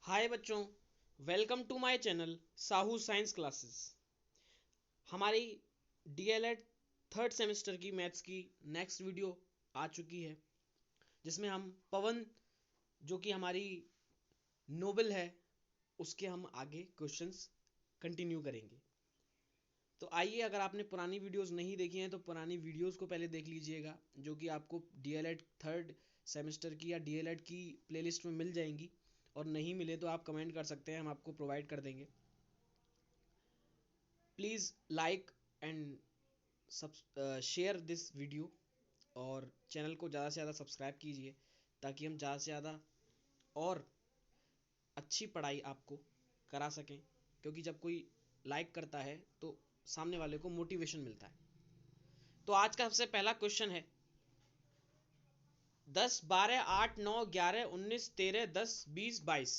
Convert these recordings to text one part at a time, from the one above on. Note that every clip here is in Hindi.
हाय बच्चों, welcome to my channel Sahu science classes. हमारी डीएलएड थर्ड सेमेस्टर की मैथ्स की नेक्स्ट वीडियो आ चुकी है, जिसमें हम पवन जो कि हमारी नोबल है उसके हम आगे क्वेश्चंस कंटिन्यू करेंगे। तो आइए, अगर आपने पुरानी वीडियोस नहीं देखी हैं तो पुरानी वीडियोस को पहले देख लीजिएगा, जो कि आपको डीएलएड थर्ड सेमेस्टर की या डीएलएड की प्लेलिस्ट में मिल जाएंगी। और नहीं मिले तो आप कमेंट कर सकते हैं, हम आपको प्रोवाइड कर देंगे। Please like and share this video और चैनल को ज़्यादा से ज़्यादा सब्सक्राइब कीजिए, ताकि हम ज़्यादा से ज़्यादा और अच्छी पढ़ाई आपको करा सकें। क्योंकि जब कोई लाइक करता है तो सामने वाले को मोटिवेशन मिलता है। तो आज का सबसे पहला क्वेश्चन है 10, 12, 8, 9, 11, 19, 13, 10, 20, 22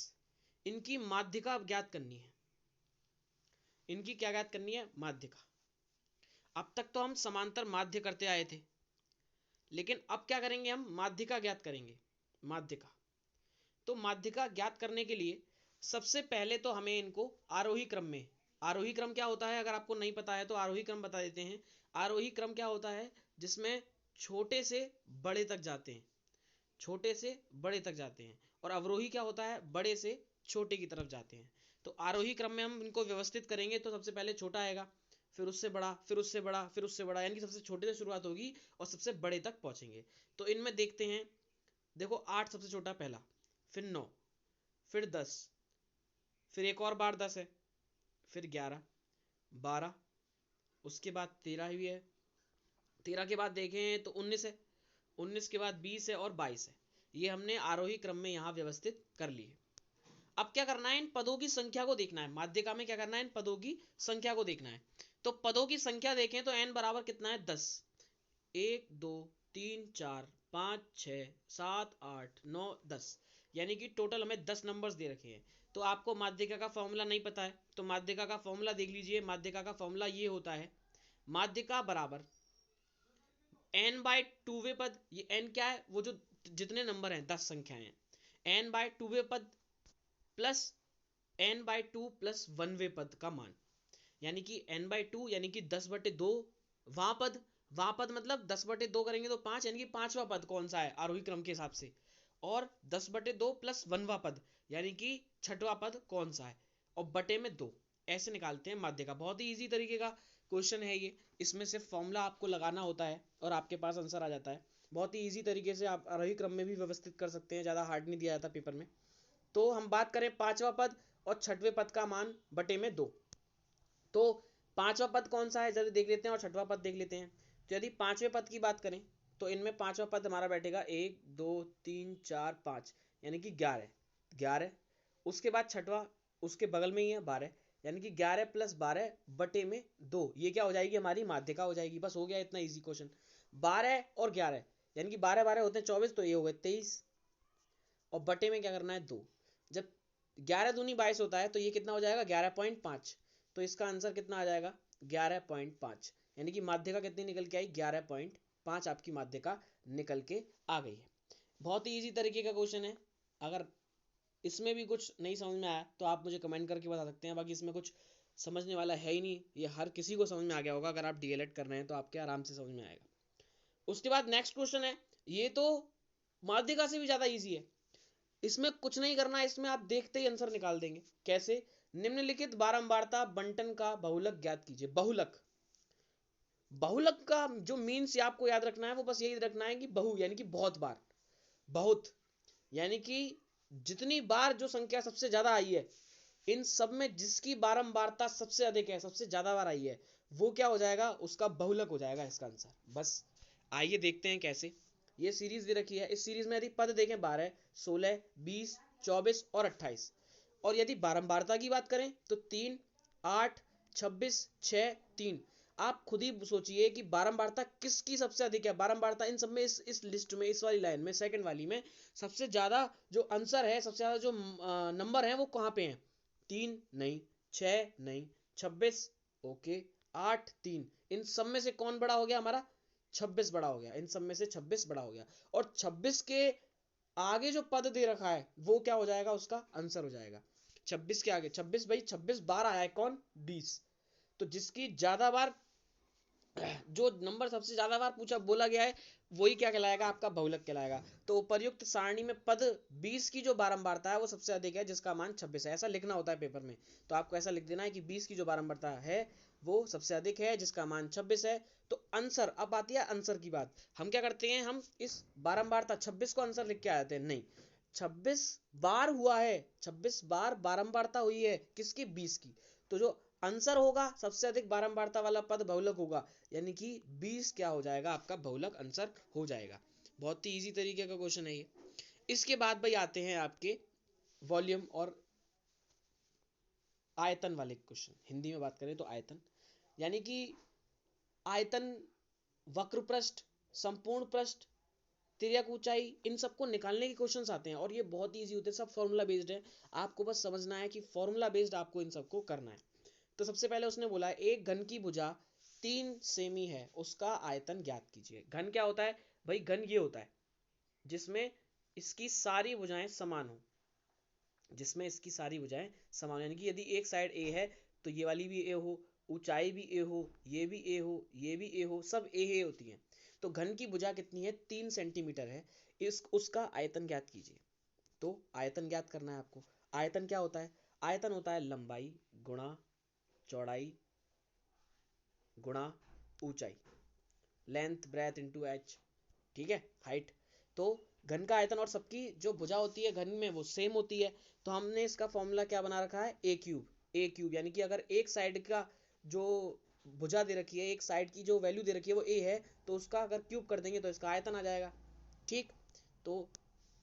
इनकी माध्यिका ज्ञात करनी है। इनकी क्या ज्ञात करनी है? माध्यिका। अब तक तो हम समांतर माध्य करते आए थे, लेकिन अब क्या करेंगे? हम माध्यिका ज्ञात करेंगे। माध्यिका, तो माध्यिका ज्ञात करने के लिए सबसे पहले तो हमें इनको आरोही क्रम में, आरोही क्रम क्या होता है अगर आपको नहीं पता है तो आरोही क्रम बता देते हैं। आरोही क्रम क्या होता है? जिसमें छोटे से बड़े तक जाते हैं, छोटे से बड़े तक जाते हैं। और अवरोही क्या होता है? बड़े से छोटे की तरफ जाते हैं। तो आरोही क्रम में हम इनको व्यवस्थित करेंगे तो सबसे पहले छोटा आएगा, फिर उससे बड़ा, फिर उससे बड़ा, फिर उससे बड़ा, यानी कि सबसे छोटे से शुरुआत होगी और सबसे बड़े तक पहुंचेंगे। तो इनमें देखते हैं। देखो, 8 सबसे छोटा पहला, फिर 9, फिर 10, फिर एक और बार 10 है, फिर 11, 12, उसके बाद 13 भी है, 13 के बाद देखें तो 19 है, 19 के बाद 20 है और 22 है। ये हमने आरोही क्रम में यहाँ व्यवस्थित कर लिए। अब क्या करना है? इन पदों की संख्या को देखना है। माध्यिका में क्या करना है? इन पदों की संख्या को देखना है। तो पदों की संख्या देखें तो n बराबर कितना है? 10। 1, 2, 3, 4, 5, 6, 7, 8, 9, 10, यानी कि टोटल हमें 10 नंबर्स दे रखे हैं। तो आपको माध्यिका का फॉर्मूला नहीं पता है तो माध्यिका का फॉर्मूला देख लीजिए। माध्यिका का फॉर्मूला ये होता है, माध्यिका बराबर n बाय 2वें पद। ये n क्या है? वो जो जितने नंबर हैं, 10 संख्याएं हैं, n बाय 2वें पद प्लस n बाय 2 प्लस 1वें पद का मान, यानी कि n बाय 2 यानी कि 10/2 वहां पद। वहां पद मतलब 10/2 करेंगे तो 5, यानी कि पांचवा पद कौन सा है आरोही क्रम के हिसाब से। और 10/2 प्लस 1वां पद, यानी कि छठवां पद कौन सा है, और बटे में 2। ऐसे निकालते हैं माध्यिका। बहुत ही इजी तरीके का क्वेश्चन है ये। इसमें सिर्फ फॉर्मूला आपको लगाना होता है और आपके पास आंसर आ जाता है। बहुत ही इजी तरीके से आप आरोही क्रम में भी व्यवस्थित कर सकते हैं, ज़्यादा हार्ड नहीं दिया जाता पेपर में। तो हम बात करें पांचवा पद और छठवें पद का मान बटे में 2। तो पांचवा पद कौन सा है जरा देख लेते हैं और छठवां पद देख लेते हैं। तो यदि पांचवें पद की बात करें तो इनमें पांचवा पद हमारा बैठेगा 1, 2, 3, 4, 5, यानी कि 11। 11, उसके बाद छठवा उसके बगल में ही है 12, यानी कि 11 प्लस 12 बटे में 2। ये क्या हो जाएगी? हमारी माध्यिका हो जाएगी। बस हो गया, इतना इजी क्वेश्चन। 12 और 11, यानी कि 12 12 होते हैं 24, तो ये हो गए 23, और बटे में क्या करना है? 2। जब 11 दूनी 22 होता है तो ये कितना हो जाएगा? 11.5। तो इसका आंसर कितना आ जाएगा? 11.5, यानी कि माध्यिका कितनी निकल के आई? 11.5 आपकी माध्यिका निकल के आ गई है। बहुत ही इजी तरीके का क्वेश्चन है। अगर इसमें भी कुछ नहीं समझ में आया तो आप मुझे कमेंट करके बता सकते हैं। बाकी इसमें कुछ समझने वाला है ही नहीं, ये हर किसी को समझ में आ गया होगा। अगर आप डीएलएड कर रहे हैं तो आपके आराम से समझ में आएगा। उसके बाद नेक्स्ट क्वेश्चन है, ये तो माध्यिका से भी ज्यादा ईजी है। इसमें कुछ नहीं करना है, इसमें आप देखते ही आंसर निकाल देंगे। कैसे? निम्नलिखित बारंबारता बंटन का बहुलक ज्ञात कीजिए। बहुलक, बहुलक का जो मीन्स आपको याद रखना है वो बस यही रखना है कि बहु यानी कि बहुत बार, बहुत यानी कि जितनी बार जो संख्या सबसे ज्यादा आई है, इन सब में जिसकी बारंबारता सबसे अधिक है, सबसे ज्यादा बार आई है, वो क्या हो जाएगा? उसका बहुलक हो जाएगा इसका आंसर। बस आइए देखते हैं कैसे। ये सीरीज दे रखी है। इस सीरीज में यदि पद देखें 12, 16, 20, 24 और 28, और यदि बारंबारता की बात करें तो 3, 8, 26, 6, 3। आप खुद ही सोचिए कि बारंबारता किसकी सबसे अधिक है। बारंबारता इन सब में, इस लिस्ट में, इस वाली लाइन में, सेकंड वाली में सबसे ज्यादा जो आंसर है, सबसे ज्यादा जो नंबर है वो कहाँ पे हैं? 3 नहीं, 6 नहीं, 26 ओके, 8, 3। इन सब में से कौन बड़ा हो गया? हमारा 26 बड़ा हो गया। इन सब में से 26 बड़ा हो गया। और 26 के आगे जो पद दे रखा है वो क्या हो जाएगा, उसका आंसर हो जाएगा। 26 के आगे 26, भाई 26 बार आया है कौन, 20। तो जिसकी ज्यादा बार, जो नंबर सबसे ज्यादा बार पूछा बोला गया है, वही क्या कहलाएगा, आपका बहुलक कहलाएगा। तो उपर्युक्त सारणी में पद 20 की जो बारंबारता है वो सबसे अधिक है, जिसका मान 26 है। ऐसा लिखना होता है पेपर में, तो आपको ऐसा लिख देना है कि 20 की जो बारंबारता है वो सबसे अधिक है, जिसका मान 26 है। तो आंसर, अब आती है आंसर की बात। हम क्या करते हैं, हम इस बारंबारता 26 को आंसर लिख के आ जाते हैं, नहीं, 26 बार हुआ है, 26 बार बारंबारता हुई है किसकी, 20 की। तो जो आंसर होगा सबसे अधिक बारंबारता वाला पद बहुलक होगा, यानी कि 20 क्या हो जाएगा, आपका बहुलक आंसर हो जाएगा। बहुत ही इजी तरीके का क्वेश्चन है ये। इसके बाद भाई आते हैं आपके वॉल्यूम और आयतन वाले क्वेश्चन। हिंदी में बात करें तो आयतन, यानी कि आयतन, वक्र पृष्ठ, संपूर्ण पृष्ठ, तिर्यक ऊंचाई, इन सबको निकालने के क्वेश्चंस आते हैं और ये बहुत इजी होते हैं, सब फॉर्मूला बेस्ड है। आपको बस समझना है कि फॉर्मूला बेस्ड आपको इन सबको करना है। तो सबसे पहले उसने बोला एक घन की भुजा 3 सेमी है, उसका आयतन ज्ञात कीजिए। घन क्या होता है भाई, घन ये होता है जिसमें इसकी सारी भुजाएं समान हो, जिसमें इसकी सारी भुजाएं समान, यानी कि यदि एक साइड ए है तो ये वाली भी ए हो, ऊंचाई भी ए हो, ये भी ए हो, ये भी ए हो, सब ए होती हैं। तो घन की भुजा कितनी है, 3 सेंटीमीटर है, इस उसका आयतन ज्ञात कीजिए। तो आयतन ज्ञात करना है आपको। आयतन क्या होता है, आयतन होता है लंबाई गुणा चौड़ाई गुणा ऊंचाई, लेंथ ब्रेथ इनटू एच, ठीक है, हाइट। तो घन का आयतन और सबकी जो भुजा होती है घन में वो सेम होती है। तो हमने इसका फॉर्मूला क्या बना रखा है, ए क्यूब। ए क्यूब यानी कि अगर एक साइड का जो भुजा दे रखी है, एक साइड की जो वैल्यू दे रखी है वो ए है, तो उसका अगर क्यूब कर देंगे तो इसका आयतन आ जाएगा। ठीक, तो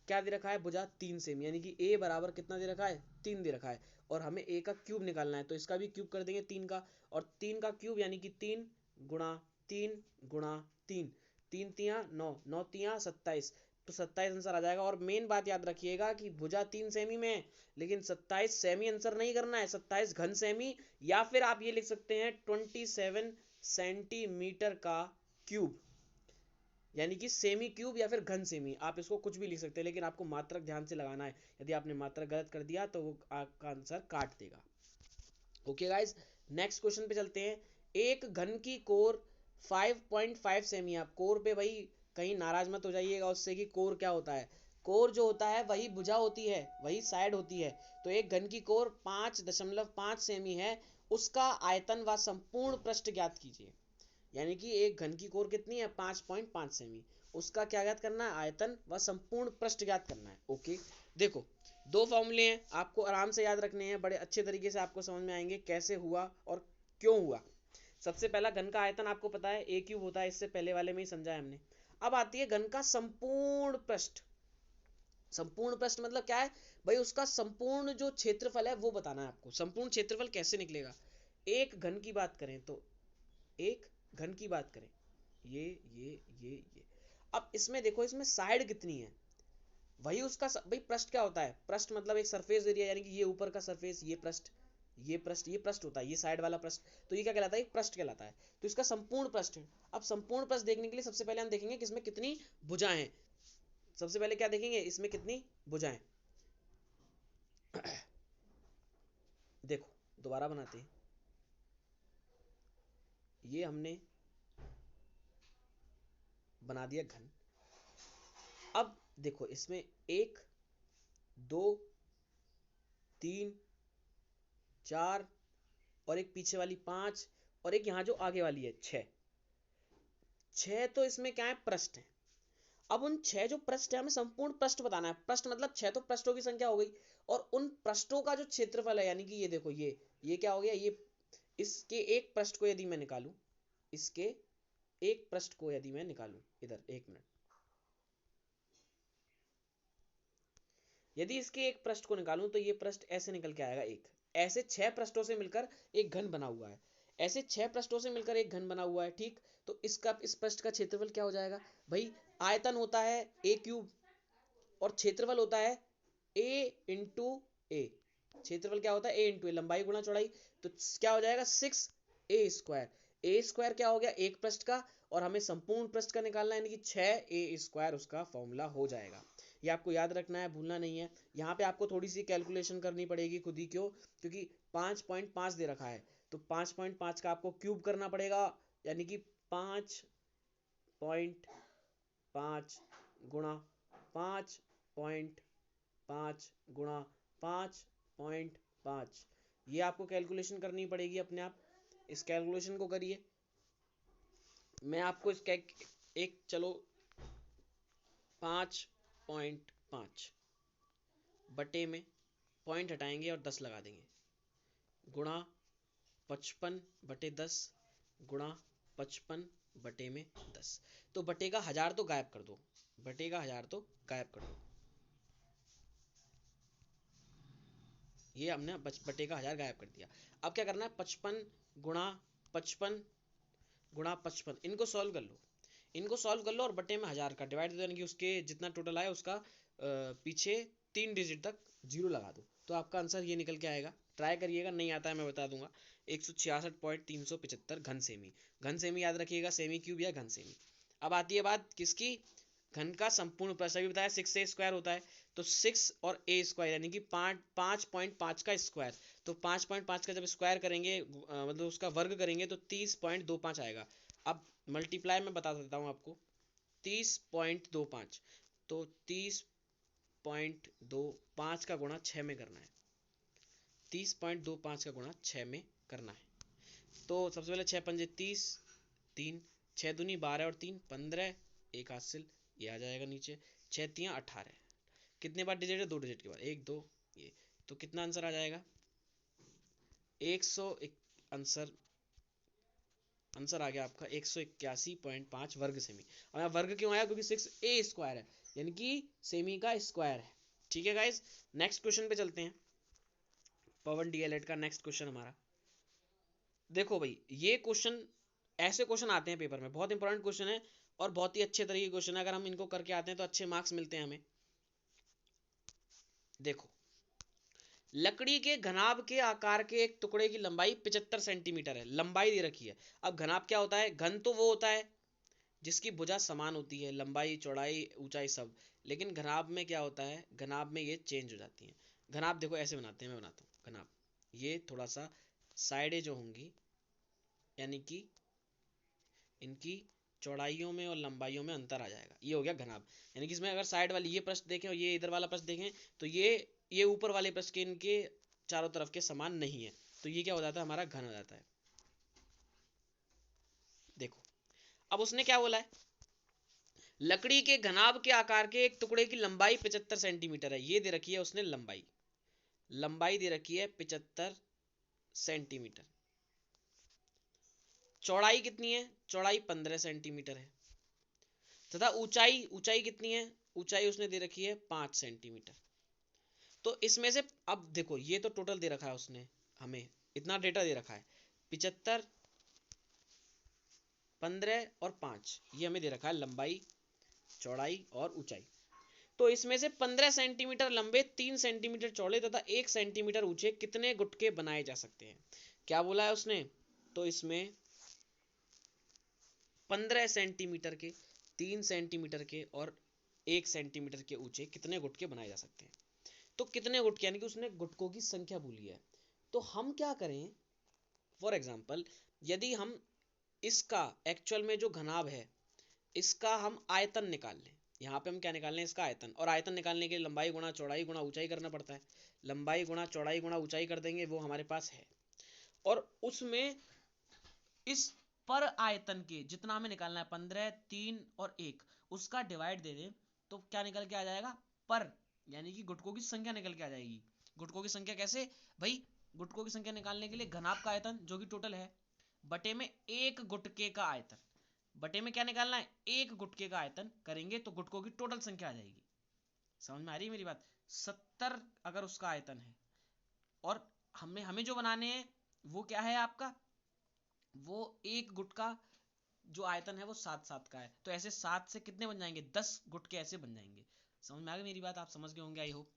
क्या दे रखा है, भुजा 3 सेमी, यानी कि ए बराबर कितना दे रखा है, 3 दे रखा है, और हमें ए का क्यूब निकालना है, तो इसका भी क्यूब कर देंगे 3 का, और 3 का क्यूब यानी कि 3 गुणा 3 गुणा 3, 3 तिया 9, 9 तिया 27, तो 27 आंसर आ जाएगा। और मेन बात याद रखिएगा कि भुजा 3 सेमी में है, लेकिन 27 सेमी आंसर नहीं करना है, 27 घन सेमी, या फिर आप ये लिख सकते हैं 27 सेंटीमीटर का क्यूब, यानी कि सेमी क्यूब या फिर घन सेमी, आप इसको कुछ भी लिख सकते हैं, लेकिन आपको मात्रक ध्यान से लगाना है। यदि आपने मात्रक गलत कर दिया तो वो आपका आंसर काट देगा। ओके गाइस, नेक्स्ट क्वेश्चन पे चलते हैं। एक घन की कोर 5.5 सेमी, आप कोर पे भाई कहीं नाराज मत हो जाइएगा उससे कि कोर क्या होता है। कोर जो होता है वही भुजा होती है, वही साइड होती है। तो एक घन की कोर 5.5 सेमी है, उसका आयतन व संपूर्ण पृष्ठ ज्ञात कीजिए। यानी कि एक घन की कोर कितनी है, 5.5 सेमी, उसका क्या ज्ञात करना है, आयतन व संपूर्ण पृष्ठ ज्ञात करना है। ओके, देखो दो फॉर्मूले हैं, आपको आराम से याद रखने हैं, बड़े अच्छे तरीके से आपको समझ में आएंगे कैसे हुआ और क्यों हुआ। सबसे पहला घन का आयतन आपको पता है ए क्यूब होता है, इससे पहले वाले में ही समझा है हमने। अब आती है घन का संपूर्ण पृष्ठ। संपूर्ण पृष्ठ मतलब क्या है भाई, उसका संपूर्ण जो क्षेत्रफल है वो बताना है आपको। संपूर्ण क्षेत्रफल कैसे निकलेगा, एक घन की बात करें तो, एक घन की बात करें, ये अब इसमें देखो, इसमें साइड कितनी है, वही उसका भाई पृष्ठ क्या होता है, पृष्ठ मतलब एक सरफेस एरिया, यानी कि ये ऊपर का सरफेस, ये पृष्ठ, ये पृष्ठ, ये पृष्ठ होता है, ये साइड वाला पृष्ठ, तो ये क्या कहलाता है, एक पृष्ठ कहलाता है। तो इसका संपूर्ण पृष्ठ है। अब संपूर्ण पृष्ठ देखने के लिए सबसे पहले हम देखेंगे कि इसमें कितनी भुजाएं हैं। सबसे पहले क्या देखेंगे, इसमें कितनी भुजाएं। देखो दोबारा बनाते हैं, ये हमने बना दिया घन। अब देखो इसमें 1 2 3 4 और एक पीछे वाली 5 और एक यहाँ जो आगे वाली है 6, 6 तो इसमें क्या है, पृष्ठ है। अब उन 6 जो पृष्ठ है हमें संपूर्ण पृष्ठ बताना है। पृष्ठ मतलब 6 तो पृष्ठों की संख्या हो गई, और उन पृष्ठों का जो क्षेत्रफल है, यानी कि ये देखो ये क्या हो गया, ये इसके एक पृष्ठ को यदि मैं निकालूं, इसके एक पृष्ठ को यदि मैं निकालूं, इधर एक मिनट, यदि इसके एक पृष्ठ को निकालूं तो ये पृष्ठ ऐसे निकल के आएगा एक। ऐसे 6 पृष्ठों से मिलकर एक घन बना हुआ है, ऐसे 6 पृष्ठों से मिलकर एक घन बना हुआ है। ठीक, तो इसका इस पृष्ठ का क्षेत्रफल क्या हो जाएगा भाई, आयतन होता है ए क्यूब और क्षेत्रफल होता है ए इंटू ए। क्षेत्रफल क्या होता है, ए इंटू ए, लंबाई गुणा चौड़ाई, तो क्या हो जाएगा 6 ए स्क्वायर। ए स्क्वायर क्या हो गया, एक पृष्ठ का, और हमें संपूर्ण पृष्ठ का निकालना है, यानी कि 6 ए स्क्वायर उसका फॉर्मूला हो जाएगा। ये आपको याद रखना है, भूलना नहीं है। यहाँ पे आपको थोड़ी सी कैलकुलेशन करनी पड़ेगी खुद ही, क्यों? क्योंकि 5.5 दे रखा है, तो 5.5 का आपको क्यूब करना पड़ेगा, यानी कि 5.5 गुणा 5.5 गुणा 5.5, ये आपको कैलकुलेशन करनी पड़ेगी अपने आप। इस कैलकुलेशन को करिए। मैं आपको इसका एक चलो 5.5 बटे में पॉइंट हटाएंगे और 10 लगा देंगे, गुणा 55/10 गुणा 55/10। तो बटे का 1000 तो गायब कर दो, बटे का 1000 तो गायब कर दो, ये हमने बटे का 1000 गायब कर दिया। अब क्या करना है, 55 गुणा 55 गुणा 55, इनको सॉल्व कर लो, इनको सॉल्व कर लो और बटे में 1000 का डिवाइड दे दो, यानी कि उसके जितना टोटल आया उसका पीछे 3 डिजिट तक जीरो लगा दो, तो आपका आंसर ये निकल के आएगा। ट्राई करिएगा, नहीं आता है मैं बता दूंगा। 166.375 घन सेमी। घन सेमी याद रखिएगा, सेमी क्यूब या घन सेमी। अब आती है बात किसकी, घन का संपूर्ण प्रश्न भी बताया 6a स्क्वायर होता है, तो 6 और a स्क्वायर यानी कि 5.5 का स्क्वायर, तो 5.5 का जब स्क्वायर करेंगे मतलब उसका वर्ग करेंगे तो 30.25 आएगा। अब मल्टीप्लाई में बता देता हूँ आपको, 30.25, तो 30.25 का गुणा 6 में करना है, 30.25 का गुणा 6 में करना है। तो सबसे पहले 6 पंजे 30, 3 6 दूनी 12 और 3 15, एक हासिल ये आ जाएगा नीचे, 6 3 18, कितने बार डिजिट है, 2 डिजिट के बाद 1 2, ये तो कितना आंसर आ जाएगा 100। आंसर आंसर आ गया आपका 181.5 वर्ग सेमी। और यहाँ वर्ग क्यों आया, क्योंकि 6a स्क्वायर है, यानी कि सेमी का स्क्वायर है। ठीक है गाइस, नेक्स्ट क्वेश्चन पे चलते हैं। पवन डीएलएड का नेक्स्ट क्वेश्चन हमारा, देखो भाई ये क्वेश्चन, ऐसे क्वेश्चन आते हैं पेपर में, बहुत इंपॉर्टेंट क्वेश्चन है और बहुत ही अच्छे तरीके के क्वेश्चन है, अगर हम इनको करके आते हैं तो अच्छे मार्क्स मिलते हैं हमें। देखो, लकड़ी के घनाभ के आकार के एक टुकड़े की लंबाई 75 सेंटीमीटर है, लंबाई दे रखी है। अब घनाभ क्या होता है, घन तो वो होता है जिसकी भुजा समान होती है, लंबाई चौड़ाई ऊंचाई सब, लेकिन घनाभ में क्या होता है, घनाभ में ये चेंज हो जाती है। घनाभ देखो ऐसे बनाते हैं, मैं बनाता हूँ घनाभ, ये थोड़ा सा साइडें जो होंगी, यानी कि इनकी चौड़ाइयों में और लंबाइयों में अंतर आ जाएगा, ये हो गया घनाभ। यानी कि इसमें अगर साइड वाली ये प्रश्न देखें और ये इधर वाला प्रश्न देखें, तो ये ऊपर वाले प्रश्न के इनके चारों तरफ के समान नहीं है, तो ये क्या हो जाता है, हमारा घन हो जाता है। देखो अब उसने क्या बोला है, लकड़ी के घनाभ के आकार के एक टुकड़े की लंबाई 75 सेंटीमीटर है, ये दे रखी है उसने लंबाई, लंबाई दे रखी है 75 सेंटीमीटर। चौड़ाई कितनी है, चौड़ाई 15 सेंटीमीटर है, तथा ऊंचाई ऊंचाई कितनी है, ऊंचाई उसने दे रखी है 5 सेंटीमीटर। तो इसमें से अब देखो, ये तो टोटल दे रखा है उसने, हमें इतना डेटा दे रखा है, 75 15 और 5, ये हमें दे रखा है लंबाई चौड़ाई और ऊंचाई। तो इसमें से 15 सेंटीमीटर लंबे, 3 सेंटीमीटर चौड़े तथा 1 सेंटीमीटर ऊंचे कितने गुटके बनाए जा सकते हैं, क्या बोला है उसने। तो इसमें 15 सेंटीमीटर के, 3 सेंटीमीटर के और 1 सेंटीमीटर के ऊंचे कितने गुटके बनाए जा सकते हैं। तो कितने गुटके, यानी कि उसने गुटकों की संख्या बोली है। तो हम क्या करें, फॉर एग्जाम्पल यदि हम इसका एक्चुअल में जो घनाभ है इसका हम आयतन निकाल लें, यहाँ पे हम क्या निकाल लें, इसका आयतन, और आयतन निकालने के लिए लंबाई गुणा चौड़ाई गुणा ऊंचाई करना पड़ता है, लंबाई गुणा चौड़ाई गुणा ऊंचाई कर देंगे, वो हमारे पास है। और उसमें इस पर आयतन के जितना हमें निकालना है 15 3 और 1, उसका डिवाइड दे दें, तो क्या निकल के आ जाएगा, पर यानी कि गुटकों की संख्या निकल के आ जाएगी। गुटकों की संख्या कैसे भाई, गुटकों की संख्या निकालने के लिए घनाभ का आयतन जो कि टोटल है, बटे में एक गुटके का आयतन, बटे में क्या निकालना है, एक गुटके का आयतन करेंगे तो गुटकों की टोटल संख्या आ जाएगी। समझ में आ रही है मेरी बात, 70 अगर उसका आयतन है और हमें हमें जो बनाने हैं वो क्या है आपका, वो एक गुटका जो आयतन है वो 7 का है, तो ऐसे 7 से कितने बन जाएंगे, 10 गुटके ऐसे बन जाएंगे। समझ में आ गई मेरी बात, आप समझ गए होंगे आई होप।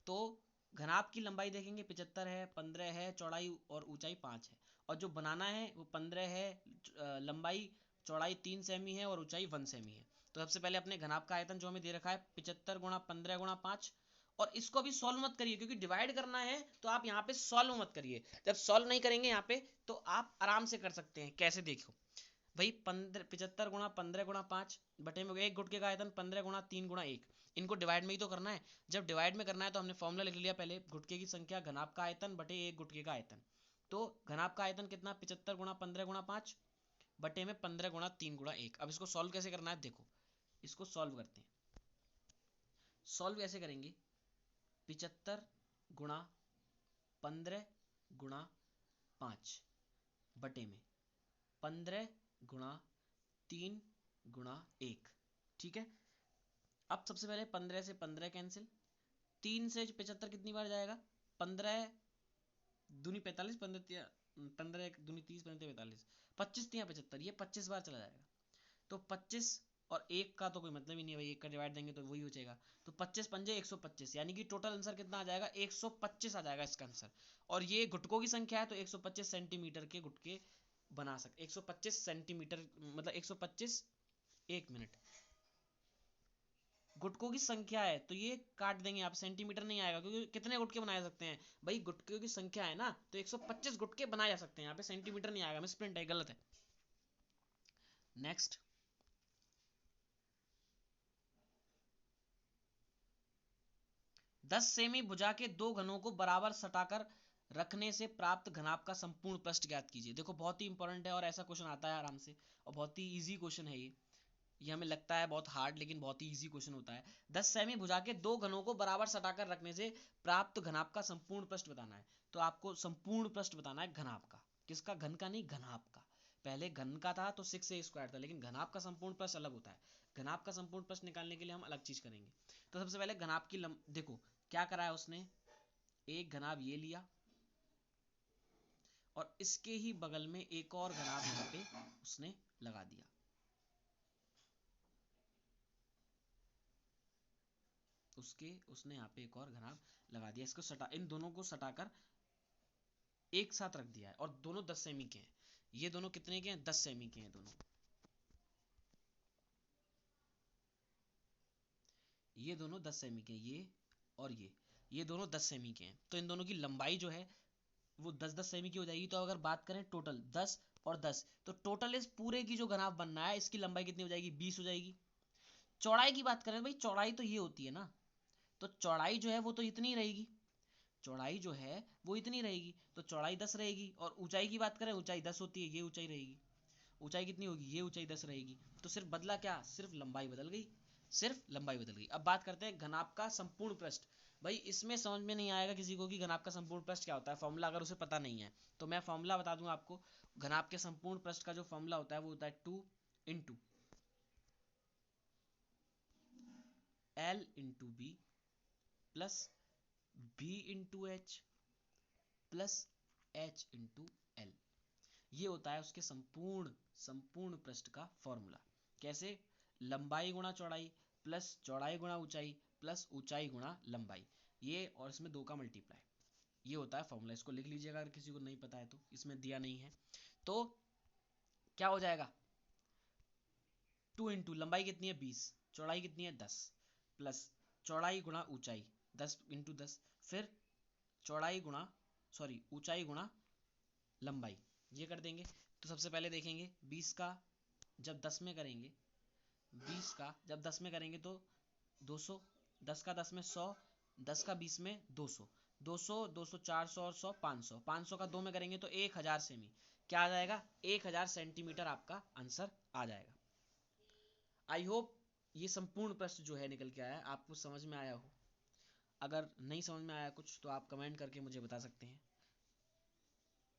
तो घनाभ की लंबाई देखेंगे 75 है, 15 है, चौड़ाई और ऊंचाई 5 है, और जो बनाना है वो 15 है, लंबाई चौड़ाई 3 सेमी है और ऊंचाई 1 सेमी है। तो सबसे पहले अपने घनाभ का आयतन जो हमें दे रखा है 75 गुणा 15 गुणा 5, और इसको भी सॉल्व मत करिए क्योंकि डिवाइड करना है तो आप यहाँ पे सॉल्व मत करिए। जब सॉल्व नहीं करेंगे यहाँ पे तो आप आराम से कर सकते हैं। कैसे, देखो भाई 75 गुणा 15 गुणा 5 बटे में एक गुटके का आयतन 15 गुणा 3 गुणा 1, इनको डिवाइड में ही तो करना है। जब डिवाइड में करना है तो हमने फॉर्मूला लिख लिया पहले, गुटके की संख्या घनाभ का आयतन बटे एक गुटके का आयतन। तो घनाभ का आयतन कितना, 75 गुणा 15 गुणा 5 बटे में 15 गुणा 3 गुणा 1। अब इसको सॉल्व कैसे करना है, देखो इसको सॉल्व करते हैं। सॉल्व कैसे करेंगे, 75 गुणा 15 गुणा 5 बटे में 15 गुणा 3 गुणा 1, ठीक है। अब सबसे पहले 15 से 15 कैंसिल, 3 से 75 कितनी बार जाएगा, 15 दूनी 45, 15 दूनी 30, 15 45, 25 3 75, ये 25 बार चला जाएगा। तो 25 और एक का तो कोई मतलब ही नहीं है भाई, एक का डिवाइड देंगे तो वही हो जाएगा। तो 25 पंजे 125, यानी कि टोटल आंसर कितना आ जाएगा, 125 आ जाएगा इसका आंसर। और ये गुटकों की संख्या है तो 125 सेंटीमीटर के गुटके बना सकते, 125 सेंटीमीटर मतलब 125, एक मिनट, गुटकों की संख्या है तो ये काट देंगे आप, सेंटीमीटर नहीं आएगा क्योंकि कितने गुटके बनाए सकते हैं भाई, गुटकों की संख्या है ना, तो 125 गुटके बनाए जा सकते हैं, यहाँ पे सेंटीमीटर नहीं आएगा, मिसप्रिंट है, गलत है। नेक्स्ट, दस सेमी भुजा के दो घनों को बराबर सटाकर रखने से प्राप्त घनाभ का संपूर्ण पृष्ठ ज्ञात कीजिए। देखो बहुत ही इंपॉर्टेंट है और ऐसा क्वेश्चन आता है आराम से, और बहुत ही इजी क्वेश्चन है ये हमें लगता है बहुत हार्ड लेकिन बहुत ही इजी क्वेश्चन होता है। 10 सेमी भुजा के दो घनों को बराबर सटाकर रखने से प्राप्त घनाभ का संपूर्ण पृष्ठ बताना है। तो आपको संपूर्ण पृष्ठ बताना है घनाभ का, किसका, घन का नहीं, घनाभ का। पहले घन का था तो 6a² था, लेकिन घनाभ का संपूर्ण पृष्ठ अलग होता है। घनाभ का संपूर्ण पृष्ठ निकालने के लिए हम अलग चीज करेंगे। तो सबसे पहले घनाभ की देखो क्या करा है उसने, एक घनाभ ये लिया और इसके ही बगल में एक और घनाभ यहाँ पे उसने लगा दिया। उसने यहाँ पे एक और घनाभ लगा दिया, इसको सटा, इन दोनों को सटाकर एक साथ रख दिया है, और दोनों 10 सेमी के हैं। ये दोनों कितने के हैं, 10 सेमी के हैं दोनों। ये दोनों 10 सेमी के हैं, ये और ये दोनों 10 सेमी के हैं। तो इन दोनों की लंबाई जो है वो 10-10 सेमी की हो जाएगी। तो अगर बात करें टोटल 10 और 10, तो टोटल इस पूरे की जो घनाभ बनना है इसकी लंबाई कितनी हो जाएगी, 20 हो जाएगी। चौड़ाई की बात करें भाई, चौड़ाई तो ये होती है ना, तो चौड़ाई जो है वो तो इतनी रहेगी, चौड़ाई जो है वो इतनी रहेगी, तो चौड़ाई 10 रहेगी। और ऊंचाई की बात करें, ऊंचाई 10 होती है, ये ऊंचाई रहेगी, ऊंचाई कितनी होगी, ये ऊंचाई 10 रहेगी। तो सिर्फ बदला क्या, सिर्फ लंबाई बदल गई, सिर्फ लंबाई बदल गई। अब बात करते हैं घनाभ का संपूर्ण पृष्ठ। भाई इसमें समझ में नहीं आएगा किसी को कि घनाभ का संपूर्ण पृष्ठ क्या होता है, फॉर्मूला अगर उसे पता नहीं है तो मैं फॉर्मूला बता दूंगा आपको। घनाभ के संपूर्ण पृष्ठ का जो फॉर्मूला होता है वो होता है 2 into L into B plus B into H plus H into L. ये होता है उसके संपूर्ण पृष्ठ का फॉर्मूला। कैसे, लंबाई गुणा चौड़ाई प्लस चौड़ाई गुणा ऊंचाई प्लस ऊंचाई गुणा लंबाई, ये और इसमें 2 का मल्टीप्लाई, ये होता है फॉर्मूला। इसको लिख लीजिएगा अगर किसी को नहीं पता है तो, इसमें दिया नहीं है। तो क्या हो जाएगा, 2 इंटू लंबाई कितनी है 20, चौड़ाई कितनी है 10, प्लस चौड़ाई गुणा ऊंचाई 10 इंटू 10, फिर चौड़ाई गुणा ऊंचाई गुणा लंबाई, ये कर देंगे। तो सबसे पहले देखेंगे 20 का जब 10 में करेंगे, 20 का जब 10 में करेंगे तो 200, 10 का 10 में 100, 10 का 20 में 200, 200 200 400 और 100 500, 500 का 2 में करेंगे तो 1000 सेमी। क्या आ जाएगा, 1000 सेंटीमीटर आपका आंसर आ जाएगा। आई होप ये संपूर्ण प्रश्न जो है निकल के आया, आपको समझ में आया हो। अगर नहीं समझ में आया कुछ तो आप कमेंट करके मुझे बता सकते हैं।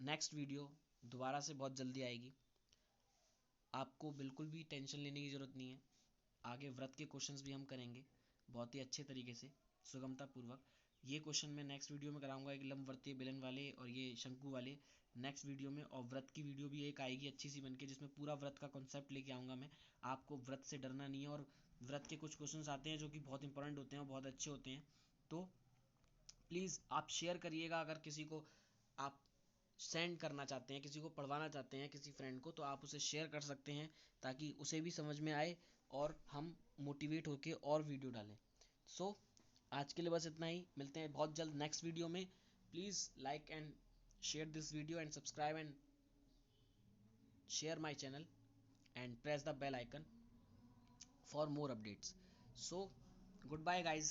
नेक्स्ट वीडियो दोबारा से बहुत जल्दी आएगी, आपको बिल्कुल भी टेंशन लेने की ज़रूरत नहीं है। आगे व्रत के क्वेश्चंस भी हम करेंगे बहुत ही अच्छे तरीके से, सुगमता पूर्वक। ये क्वेश्चन मैं नेक्स्ट वीडियो में कराऊंगा, एक लंबवर्तीय बेलन वाले और ये शंकु वाले नेक्स्ट वीडियो में। और व्रत की वीडियो भी एक आएगी अच्छी सी बनके, जिसमें पूरा व्रत का कॉन्सेप्ट लेके आऊँगा मैं। आपको व्रत से डरना नहीं है, और व्रत के कुछ क्वेश्चन आते हैं जो कि बहुत इंपॉर्टेंट होते हैं और बहुत अच्छे होते हैं। तो प्लीज़ आप शेयर करिएगा, अगर किसी को आप सेंड करना चाहते हैं, किसी को पढ़वाना चाहते हैं, किसी फ्रेंड को, तो आप उसे शेयर कर सकते हैं ताकि उसे भी समझ में आए और हम मोटिवेट होके और वीडियो डालें। सो आज के लिए बस इतना ही, मिलते हैं बहुत जल्द नेक्स्ट वीडियो में। Please like and share this video and subscribe and share my channel and press the bell icon for more updates. So goodbye guys.